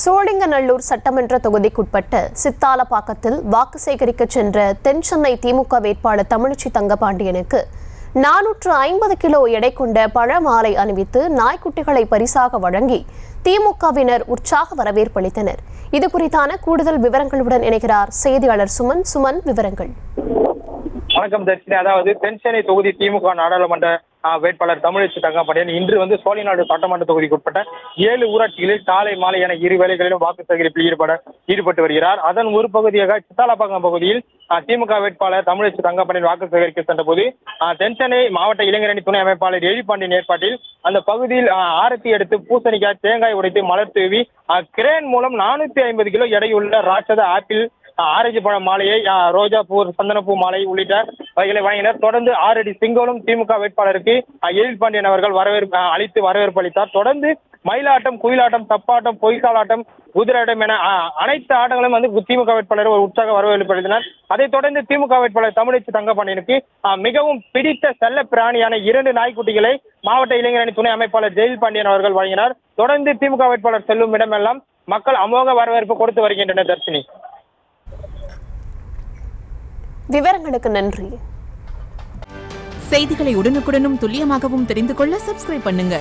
சோழிங்கநல்லூர் சட்டமன்ற தொகுதிக்குட்பட்ட சித்தாலப்பாக்கத்தில் வாக்கு சேகரிக்க சென்ற தென்சென்னை திமுக வேட்பாளர் தமிழச்சி தங்கபாண்டியனுக்கு 450 கிலோ எடை கொண்ட பழமாலை அணிவித்து நாய்க்குட்டிகளை பரிசாக வழங்கி திமுகவினர் உற்சாக வரவேற்பளித்தனர். இது குறித்தான கூடுதல் விவரங்களுடன் இணைகிறார் செய்தியாளர் சுமன். விவரங்கள். வணக்கம் தர்ஷினி. அதாவது தென்சென்னை தொகுதி திமுக நாடாளுமன்ற வேட்பாளர் தமிழச்சி தங்கபாண்டியன் இன்று சோழிங்கநல்லூர் சட்டமன்ற தொகுதிக்கு உட்பட்ட 7 ஊராட்சிகளில் காலை மாலை என 2 வேளைகளிலும் வாக்கு சேகரிப்பில் ஈடுபட்டு வருகிறார். அதன் ஒரு பகுதியாக சித்தாலப்பாக்கம் பகுதியில் திமுக வேட்பாளர் தமிழச்சி தங்கபாண்டியன் வாக்கு சேகரிக்க சென்ற போது தென்சென்னை மாவட்ட இளைஞரணி துணை அமைப்பாளர் எழிப்பாண்டியன் ஏற்பாட்டில் அந்த பகுதியில் ஆரத்தி எடுத்து பூசணிக்காய் தேங்காய் உடைத்து மலர் தூவி கிரேன் மூலம் 450 கிலோ எடையுள்ள ராட்சத ஆப்பிள் ஆரஞ்சு பழ மாலையை ரோஜாப்பூ சந்தனப்பூ மாலை உள்ளிட்ட வகைகளை வழங்கினர். தொடர்ந்து 6 அடி செங்கோலும் திமுக வேட்பாளருக்கு எழில்பாண்டியன் அவர்கள் வரவேற்பு அளித்தார். தொடர்ந்து மயிலாட்டம், குயிலாட்டம், தப்பாட்டம், பொய்க்காலாட்டம், குதிரையாட்டம் என அனைத்து ஆட்டங்களும் திமுக வேட்பாளர் ஒரு உற்சாக வரவேற்பு அளித்தனர். அதைத் தொடர்ந்து திமுக வேட்பாளர் தமிழச்சி தங்கபாண்டியனுக்கு மிகவும் பிடித்த செல்ல பிராணியான 2 நாய்க்குட்டிகளை மாவட்ட இளைஞரணி துணை அமைப்பாளர் எழில்பாண்டியன் அவர்கள் வழங்கினார். தொடர்ந்து திமுக வேட்பாளர் செல்லும் இடமெல்லாம் மக்கள் அமோக வரவேற்பு கொடுத்து வருகின்றனர். தர்ஷினி, விவரங்களுக்கு நன்றி. செய்திகளை உடனுக்குடனும் துல்லியமாகவும் தெரிந்து கொள்ள சப்ஸ்கிரைப் பண்ணுங்க.